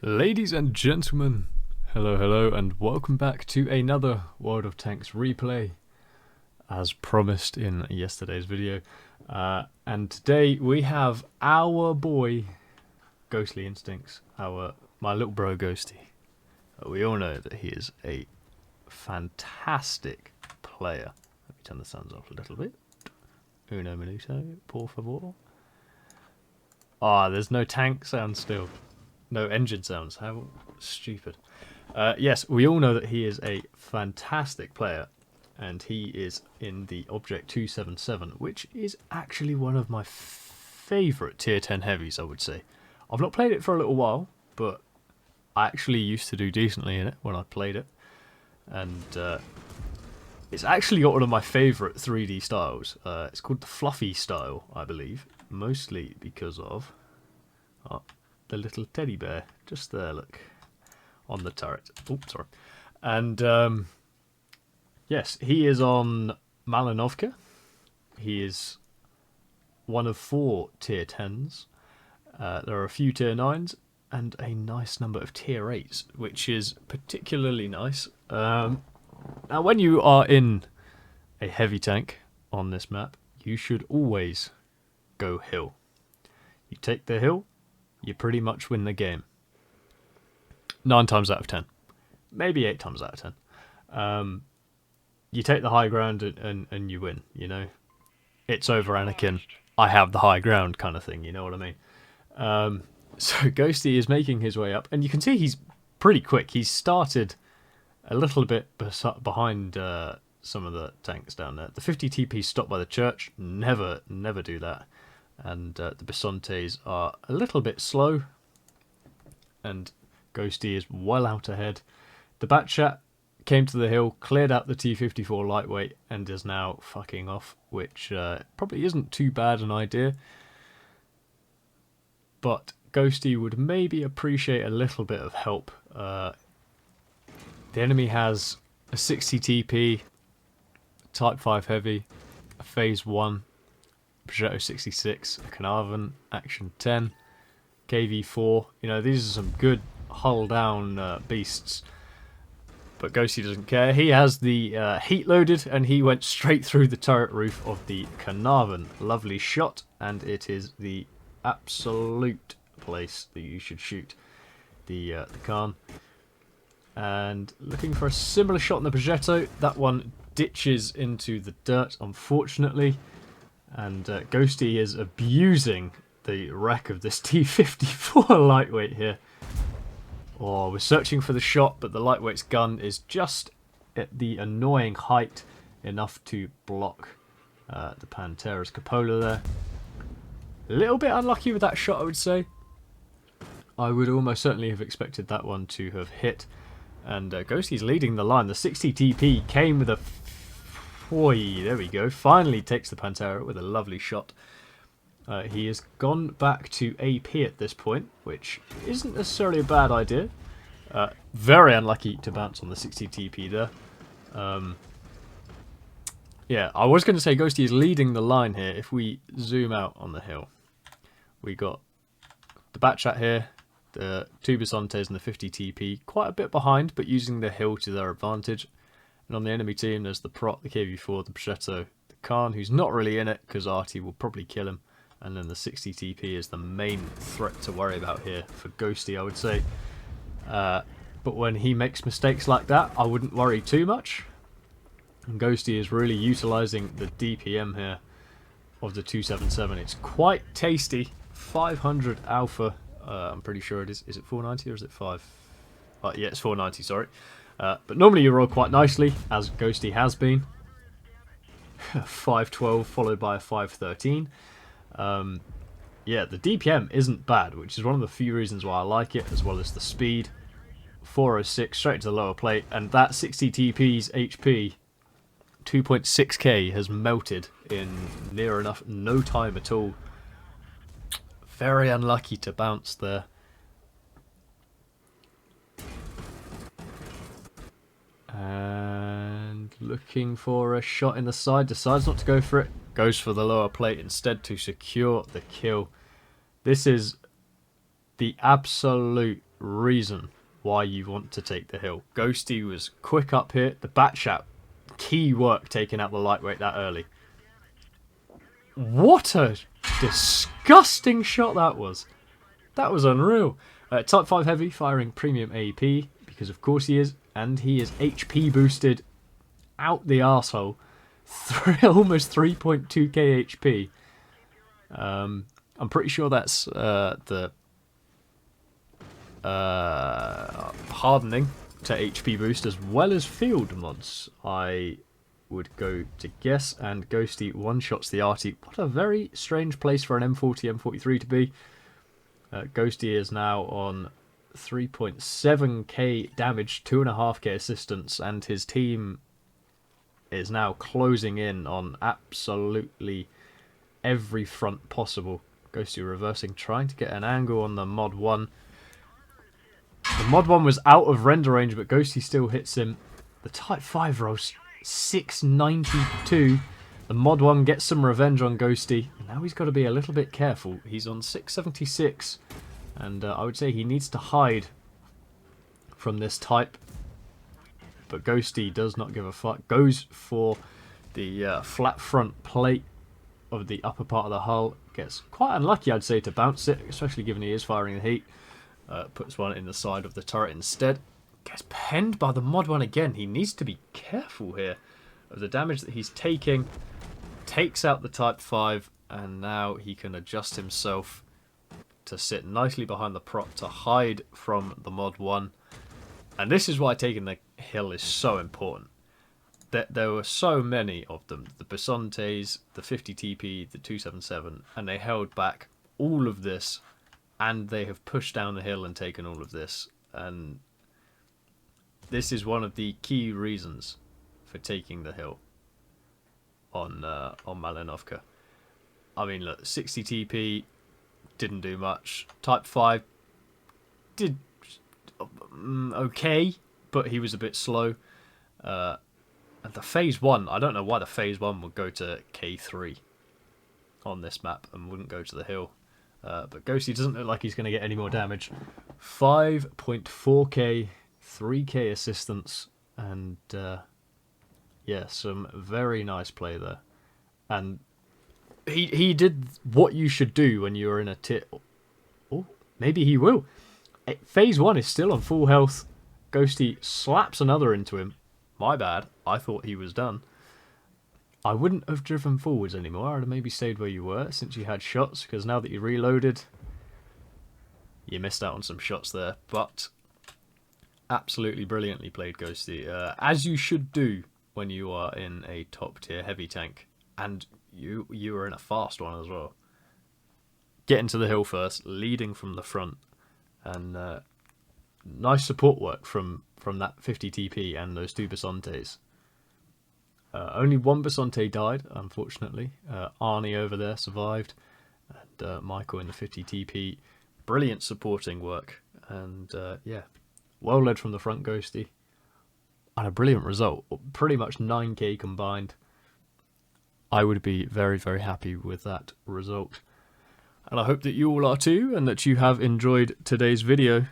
Ladies and gentlemen, hello and welcome back to another World of Tanks replay, as promised in yesterday's video. And today we have our boy, Ghostly Instincts, my little bro Ghosty. We all know that he is a fantastic player. Let me turn the sounds off a little bit. Uno minuto, por favor. There's no tank sound still. No engine sounds. How stupid. Yes, we all know that he is a fantastic player, and he is in the Object 277, which is actually one of my favourite tier 10 heavies, I would say. I've not played it for a little while, but I actually used to do decently in it when I played it. And it's actually got one of my favourite 3D styles. It's called the Fluffy style, I believe, mostly because of the little teddy bear just there, look, on the turret. Oh, sorry. And yes, he is on Malinovka. He is one of 4 tier 10s. There are a few tier 9s and a nice number of tier 8s, which is particularly nice. Now, when you are in a heavy tank on this map, you should always go hill. You take the hill, you pretty much win the game. 9 times out of 10. Maybe 8 times out of 10. You take the high ground and you win, you know. It's over, Anakin. I have the high ground kind of thing, you know what I mean? So Ghosty is making his way up, and you can see he's pretty quick. He's started a little bit behind some of the tanks down there. The 50 TP stopped by the church. Never do that. And the Bisontes are a little bit slow, and Ghosty is well out ahead. The Batchat came to the hill, cleared out the T-54 lightweight, and is now fucking off, which probably isn't too bad an idea. But Ghosty would maybe appreciate a little bit of help. The enemy has a 60 TP, Type 5 heavy, a Phase 1, Progetto 66, a Carnarvon, Action 10, KV4. You know, these are some good hull down beasts. But Ghosty doesn't care. He has the heat loaded, and he went straight through the turret roof of the Carnarvon. Lovely shot, and it is the absolute place that you should shoot the Khan. And looking for a similar shot in the Progetto. That one ditches into the dirt, unfortunately. And Ghosty is abusing the wreck of this T-54 lightweight here. Oh, we're searching for the shot, but the lightweight's gun is just at the annoying height enough to block the Pantera's cupola there. A little bit unlucky with that shot, I would say. I would almost certainly have expected that one to have hit. And Ghosty's leading the line. The 60 TP came with a... Oi, there we go. Finally takes the Pantera with a lovely shot. He has gone back to AP at this point, which isn't necessarily a bad idea. Very unlucky to bounce on the 60 TP there. Yeah, I was going to say Ghosty is leading the line here. If we zoom out on the hill, we got the Batchat here, the 2 Bisontes and the 50 TP, quite a bit behind, but using the hill to their advantage. And on the enemy team, there's the Prot, the KV4, the Progetto, the Khan, who's not really in it because Artie will probably kill him. And then the 60 TP is the main threat to worry about here for Ghosty, I would say. But when he makes mistakes like that, I wouldn't worry too much. And Ghosty is really utilising the DPM here of the 277. It's quite tasty. 500 alpha. I'm pretty sure it is. Is it 490 or is it 5? Yeah, it's 490, sorry. But normally you roll quite nicely, as Ghosty has been. 512 followed by a 513. Yeah, the DPM isn't bad, which is one of the few reasons why I like it, as well as the speed. 406 straight to the lower plate, and that 60 TP's HP, 2.6k, has melted in near enough no time at all. Very unlucky to bounce there. And looking for a shot in the side, decides not to go for it, goes for the lower plate instead to secure the kill. This is the absolute reason why you want to take the hill. Ghosty was quick up here. The Batchat, key work taking out the lightweight that early. What a disgusting shot that was. That was unreal. Type 5 heavy, firing premium AP, because of course he is, and he is HP boosted out the arsehole. Almost 3.2k HP. I'm pretty sure that's the hardening to HP boost as well as field mods, I would go to guess. And Ghosty one-shots the arty. What a very strange place for an M40, M43 to be. Ghosty is now on 3.7k damage, 2.5k assistance, and his team is now closing in on absolutely every front possible. Ghosty reversing, trying to get an angle on the Mod 1. The Mod 1 was out of render range, but Ghosty still hits him. The Type 5 rolls 692. The Mod 1 gets some revenge on Ghosty. Now he's got to be a little bit careful. He's on 676, and I would say he needs to hide from this type. But Ghosty does not give a fuck. Goes for the flat front plate of the upper part of the hull. Gets quite unlucky, I'd say, to bounce it, especially given he is firing the heat. Puts one in the side of the turret instead. Gets penned by the Mod 1 again. He needs to be careful here of the damage that he's taking. Takes out the Type 5, and now he can adjust himself to sit nicely behind the prop to hide from the Mod 1. And this is why taking the hill is so important. There were so many of them. The Basantes, the 50 TP, the 277, and they held back all of this, and they have pushed down the hill and taken all of this. And this is one of the key reasons for taking the hill on Malinovka. I mean, look, 60 TP didn't do much. Type 5 did okay, but he was a bit slow. And the Phase 1, I don't know why the Phase 1 would go to K3 on this map and wouldn't go to the hill. But Ghosty doesn't look like he's going to get any more damage. 5.4k, 3k assistance, and yeah, some very nice play there. And he did what you should do when you're in a tit. Oh, maybe he will. Phase 1 is still on full health. Ghosty slaps another into him. My bad. I thought he was done. I wouldn't have driven forwards anymore. I'd have maybe stayed where you were since you had shots, because now that you reloaded, you missed out on some shots there. But absolutely brilliantly played, Ghosty. As you should do when you are in a top tier heavy tank. And you were in a fast one as well. Getting to the hill first, leading from the front. And nice support work from that 50 TP and those two Basantes. Only one Basante died, unfortunately. Arnie over there survived. And Michael in the 50 TP. Brilliant supporting work. And yeah, well led from the front, Ghosty. And a brilliant result. Pretty much 9k combined. I would be very, very happy with that result. And I hope that you all are too, and that you have enjoyed today's video.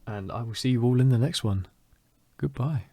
And I will see you all in the next one. Goodbye.